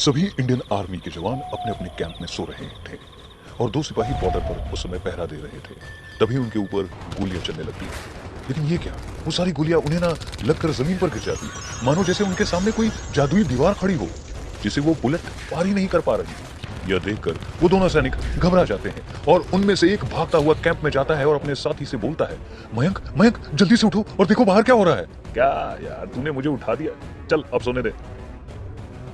सभी Indian army के जवान अपने अपने कैंप में सो रहे थे और दो सिपाही बॉर्डर पर उस समय पहरा दे रहे थे। तभी उनके ऊपर गोलियां चलने लगती हैं। लेकिन ये क्या, वो सारी गोलियां उन्हें ना लगकर जमीन पर गिर जाती है, मानो जैसे उनके सामने कोई जादुई दीवार खड़ी हो जिसे वो बुलेट पार ही नहीं कर पा रही। यह देखकर वो दोनों सैनिक घबरा जाते हैं और उनमें से एक भागता हुआ कैंप में जाता है और अपने साथी से बोलता है, मयंक मयंक जल्दी से उठो और देखो बाहर क्या हो रहा है। क्या यार, तूने मुझे उठा दिया, चल अब सोने दे।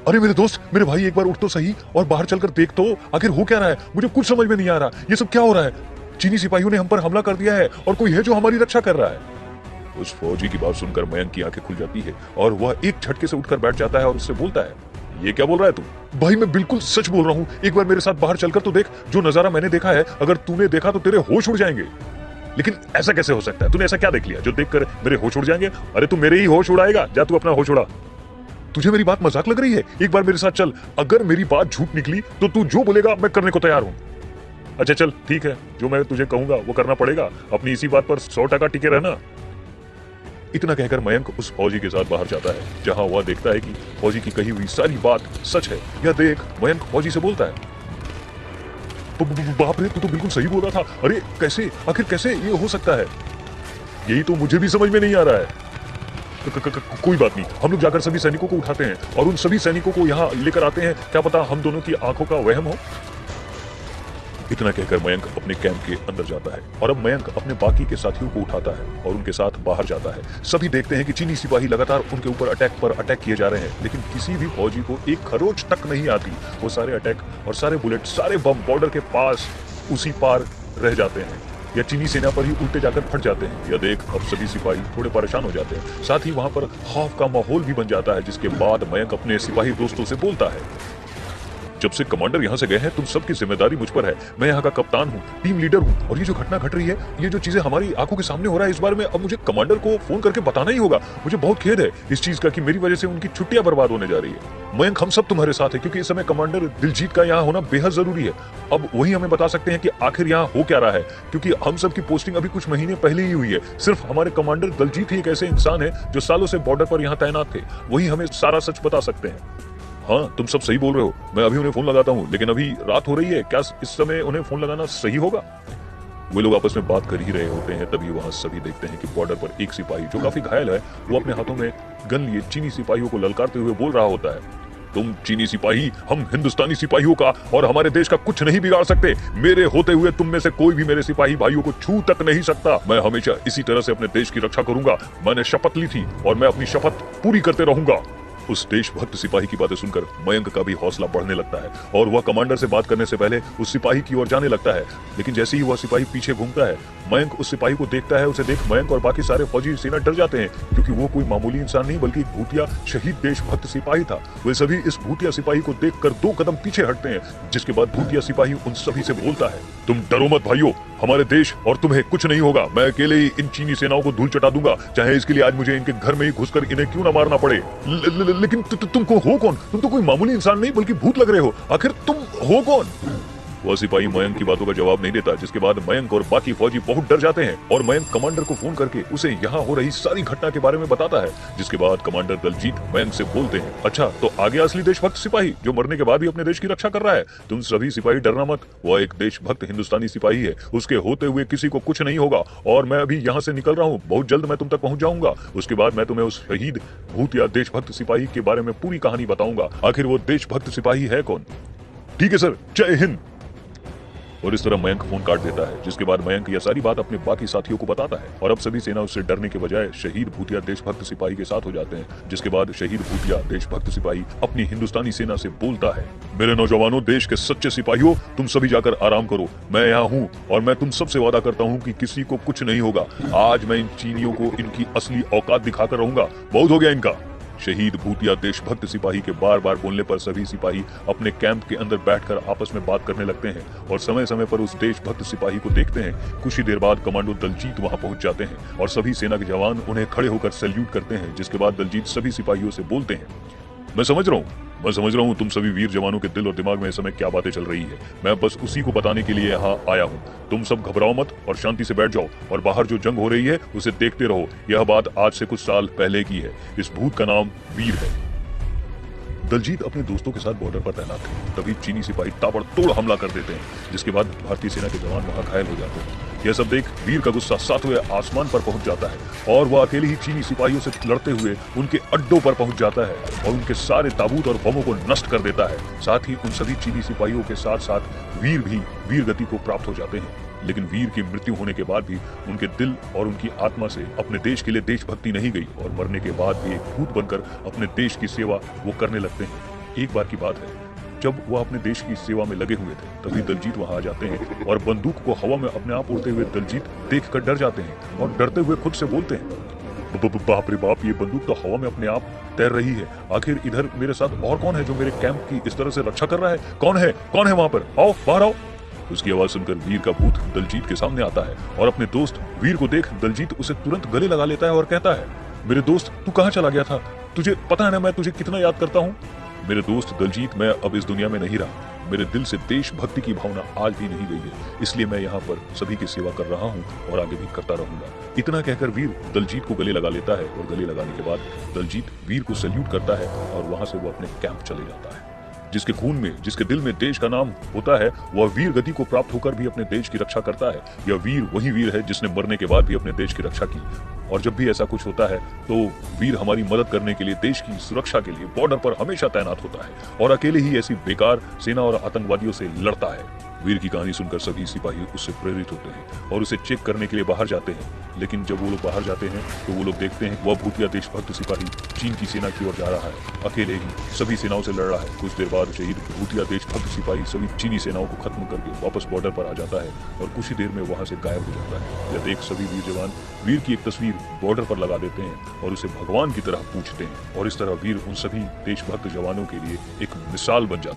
अरे मेरे दोस्त, मेरे भाई, एक बार उठ तो सही और बाहर चलकर देख तो आखिर हो क्या रहा है। मुझे कुछ समझ में नहीं आ रहा, ये सब क्या हो रहा है। चीनी सिपाहियों ने हम पर हमला कर दिया है और कोई है जो हमारी रक्षा कर रहा है। उस फौजी की बात सुनकर मयंक की आंखें खुल जाती है और वह एक झटके से उठकर बैठ जाता है और उससे बोलता है, ये क्या बोल रहा है तू। भाई मैं बिल्कुल सच बोल रहा हूँ, एक बार मेरे साथ बाहर चलकर तो देख, जो नजारा मैंने देखा है अगर तूने देखा तो तेरे होश उड़ जाएंगे। लेकिन ऐसा कैसे हो सकता है, तूने ऐसा क्या देख लिया जो देखकर मेरे होश उड़ जाएंगे। अरे तू मेरे ही होश उड़ाएगा, जा तू अपना होश उड़ा। तुझे मेरी बात मजाक लग रही है, एक बार मेरे साथ चल, अगर मेरी बात झूठ निकली तो तू जो बोलेगा मैं करने को तैयार हूँ। अच्छा चल ठीक है, जो मैं तुझे कहूंगा वो करना पड़ेगा, अपनी इसी बात पर 100% टिके रहना। इतना कहकर मयंक उस फौजी के साथ बाहर जाता है, जहां वह देखता है कि फौजी की कही हुई सारी बात सच है। यह देख मयंक फौजी से बोलता है, बाप रे, तू तो बिल्कुल सही बोला था। अरे कैसे, आखिर कैसे ये हो सकता है, यही तो मुझे भी समझ में नहीं आ रहा है। कोई बात नहीं, हम लोग जाकर सभी सैनिकों को उठाते हैं और उन सभी सैनिकों को यहाँ लेकर आते हैं, क्या पता हम दोनों की आंखों का वहम हो। इतना कहकर मयंक अपने कैंप के अंदर जाता है और अब मयंक अपने बाकी के साथियों को उठाता है और उनके साथ बाहर जाता है। सभी देखते हैं कि चीनी सिपाही लगातार उनके ऊपर अटैक पर अटैक किए जा रहे हैं, लेकिन किसी भी फौजी को एक खरोच तक नहीं आती। वो सारे अटैक और सारे बुलेट, सारे बम बॉर्डर के पास उसी पार रह जाते हैं या चीनी सेना पर ही उल्टे जाकर फट जाते हैं। यह देख अब सभी सिपाही थोड़े परेशान हो जाते हैं, साथ ही वहां पर खौफ का माहौल भी बन जाता है। जिसके बाद मयंक अपने सिपाही दोस्तों से बोलता है, जब से कमांडर यहाँ से गए हैं तुम सबकी जिम्मेदारी मुझ पर है। मैं यहाँ का कप्तान हूँ, टीम लीडर हूँ और ये जो घटना घट रही है, ये जो चीजें हमारी आंखों के सामने हो रहा है, इस बारे में अब मुझे कमांडर को फोन करके बताना ही होगा। मुझे बहुत खेद है इस चीज का कि मेरी वजह से उनकी छुट्टियां बर्बाद होने जा रही है। मयंक हम सब तुम्हारे साथ है, क्योंकि इस समय कमांडर दिलजीत का यहाँ होना बेहद जरूरी है। अब वही हमें बता सकते हैं कि आखिर यहाँ हो क्या रहा है, क्योंकि हम सब की पोस्टिंग अभी कुछ महीने पहले ही हुई है। सिर्फ हमारे कमांडर दिलजीत ही एक ऐसे इंसान है जो सालों से बॉर्डर पर यहाँ तैनात थे, वही हमें सारा सच बता सकते हैं। हाँ तुम सब सही बोल रहे हो, मैं अभी उन्हें फोन लगाता हूँ, लेकिन अभी रात हो रही है, क्या इस समय उन्हें फोन लगाना सही होगा। वे लोग आपस में बात कर ही रहे होते हैं, तभी वहां सभी देखते हैं कि बॉर्डर पर एक सिपाही जो काफी घायल है, वो अपने हाथों में गन लिए चीनी सिपाहियों को ललकारते हुए बोल रहा होता है, तुम चीनी सिपाही हम हिंदुस्तानी सिपाहियों का और हमारे देश का कुछ नहीं बिगाड़ सकते। मेरे होते हुए तुम में से कोई भी मेरे सिपाही भाइयों को छू तक नहीं सकता। मैं हमेशा इसी तरह से अपने देश की रक्षा करूंगा। मैंने शपथ ली थी और मैं अपनी शपथ पूरी करते रहूंगा। उस देशभक्त सिपाही की बातें सुनकर मयंक का भी हौसला बढ़ने लगता है और वह कमांडर से बात करने से पहले उस सिपाही की ओर जाने लगता है। लेकिन जैसे ही वह सिपाही पीछे घूमता है, मयंक उस सिपाही को देखता है। उसे देख मयंक और बाकी सारे फौजी सेना डर जाते हैं, क्योंकि वो कोई मामूली इंसान नहीं बल्कि एक भूतिया शहीद देशभक्त सिपाही था। वे सभी इस भूतिया सिपाही को देखकर 2 कदम पीछे हटते हैं, जिसके बाद भूतिया सिपाही उन सभी से बोलता है, तुम डरो मत भाइयों, हमारे देश और तुम्हें कुछ नहीं होगा। मैं अकेले ही इन चीनी सेनाओं को धूल चटा दूंगा, चाहे इसके लिए आज मुझे इनके घर में ही घुसकर इन्हें क्यों ना मारना पड़े। लेकिन तुमको हो कौन, तुम तो कोई मामूली इंसान नहीं बल्कि भूत लग रहे हो, आखिर तुम हो कौन। वह सिपाही मयंक की बातों का जवाब नहीं देता, जिसके बाद मयंक और बाकी फौजी बहुत डर जाते हैं और मयंक कमांडर को फोन करके उसे यहाँ हो रही सारी घटना के बारे में बताता है। जिसके बाद कमांडर दिलजीत मयंक से बोलते हैं, अच्छा तो आ गया असली देशभक्त सिपाही जो मरने के बाद भी अपने देश की रक्षा कर रहा है। तुम सभी सिपाही डरना मत, वह एक देशभक्त हिंदुस्तानी सिपाही है, उसके होते हुए किसी को कुछ नहीं होगा। और मैं अभी यहाँ से निकल रहा हूँ, बहुत जल्द मैं तुम तक पहुंच जाऊंगा। उसके बाद मैं तुम्हें उस शहीद भूतिया देशभक्त सिपाही के बारे में पूरी कहानी बताऊंगा, आखिर वो देशभक्त सिपाही है कौन। ठीक है सर, जय हिंद। और इस तरह मयंक फोन काट देता है, जिसके बाद मयंक यह सारी बात अपने बाकी साथियों को बताता है और अब सभी सेना उससे डरने के बजाय शहीद भूतिया देशभक्त सिपाही के साथ हो जाते हैं। जिसके बाद शहीद भूतिया देशभक्त सिपाही अपनी हिंदुस्तानी सेना से बोलता है, मेरे नौजवानों, देश के सच्चे सिपाहियों, तुम सभी जाकर आराम करो, मैं यहाँ हूँ और मैं तुम सबसे वादा करता हूँ कि किसी को कुछ नहीं होगा। आज मैं इन चीनियों को इनकी असली औकात दिखाकर रहूंगा, बहुत हो गया इनका। शहीद भूतिया देशभक्त सिपाही के बार बार बोलने पर सभी सिपाही अपने कैंप के अंदर बैठकर आपस में बात करने लगते हैं और समय समय पर उस देशभक्त सिपाही को देखते हैं। कुछ ही देर बाद कमांडो दिलजीत वहां पहुंच जाते हैं और सभी सेना के जवान उन्हें खड़े होकर सैल्यूट करते हैं। जिसके बाद दिलजीत सभी सिपाहियों से बोलते हैं, मैं समझ रहा हूँ तुम सभी वीर जवानों के दिल और दिमाग में इस समय क्या बातें चल रही है। मैं बस उसी को बताने के लिए यहाँ आया हूँ। तुम सब घबराओ मत और शांति से बैठ जाओ और बाहर जो जंग हो रही है उसे देखते रहो। यह बात आज से कुछ साल पहले की है। इस भूत का नाम वीर है। दलजीत अपने दोस्तों के साथ बॉर्डर पर तैनात थे। तभी चीनी सिपाही ताबड़तोड़ हमला कर देते हैं, जिसके बाद भारतीय सेना के जवान वहां घायल हो जाते हैं। यह सब देख वीर का गुस्सा 7वें आसमान पर पहुंच जाता है और वह अकेले ही चीनी सिपाहियों से लड़ते हुए उनके अड्डों पर पहुंच जाता है और उनके सारे ताबूत और बमों को नष्ट कर देता है। साथ ही उन सभी चीनी सिपाहियों के साथ साथ वीर भी वीर गति को प्राप्त हो जाते हैं। लेकिन वीर की मृत्यु होने के बाद भी उनके दिल और उनकी आत्मा से अपने देश के लिए देशभक्ति नहीं गई और मरने के बाद भी एक भूत बनकर अपने देश की सेवा वो करने लगते हैं। एक बार की बात है, जब वह अपने देश की सेवा में लगे हुए थे, तभी दलजीत वहां आ जाते हैं और बंदूक को हवा में अपने आप उड़ते हुए दलजीत देखकर डर जाते हैं और डरते हुए खुद से बोलते हैं, बाप रे बाप, ये बंदूक तो हवा में अपने आप तैर रही है। आखिर इधर मेरे साथ और कौन है जो मेरे कैंप की इस तरह से रक्षा कर रहा है? कौन है वहां पर? आओ बाहर आओ। उसकी आवाज सुनकर वीर का भूत दलजीत के सामने आता है और अपने दोस्त वीर को देख दलजीत उसे तुरंत गले लगा लेता है और कहता है, मेरे दोस्त, तू कहाँ चला गया था? तुझे पता है ना मैं तुझे कितना याद करता हूँ। मेरे दोस्त दलजीत, मैं अब इस दुनिया में नहीं रहा। मेरे दिल से देशभक्ति की भावना आज भी नहीं गई है, इसलिए मैं यहाँ पर सभी की सेवा कर रहा हूँ और आगे भी करता रहूंगा। इतना कहकर वीर दलजीत को गले लगा लेता है और गले लगाने के बाद दलजीत वीर को सैल्यूट करता है और वहां से वो अपने कैंप चले जाता है। जिसके खून में, जिसके दिल में देश का नाम होता है, वह वीर गति को प्राप्त होकर भी अपने देश की रक्षा करता है। यह वीर वही वीर है जिसने मरने के बाद भी अपने देश की रक्षा की। और जब भी ऐसा कुछ होता है तो वीर हमारी मदद करने के लिए, देश की सुरक्षा के लिए बॉर्डर पर हमेशा तैनात होता है और अकेले ही ऐसी बेकार सेना और आतंकवादियों से लड़ता है। वीर की कहानी सुनकर सभी सिपाही उससे प्रेरित होते हैं और उसे चेक करने के लिए बाहर जाते हैं। लेकिन जब वो लोग बाहर जाते हैं तो वो लोग देखते हैं वह भूतिया देशभक्त सिपाही चीन की सेना की ओर जा रहा है, अकेले ही सभी सेनाओं से लड़ रहा है। कुछ देर बाद शहीद भूतिया देशभक्त सिपाही सभी चीनी सेनाओं को खत्म करके वापस बॉर्डर पर आ जाता है और कुछ ही देर में वहां से गायब हो जाता है। यह देख सभी वीर जवान वीर की एक तस्वीर बॉर्डर पर लगा देते हैं और उसे भगवान की तरह पूजते हैं और इस तरह वीर उन सभी देशभक्त जवानों के लिए एक मिसाल बन जाता है।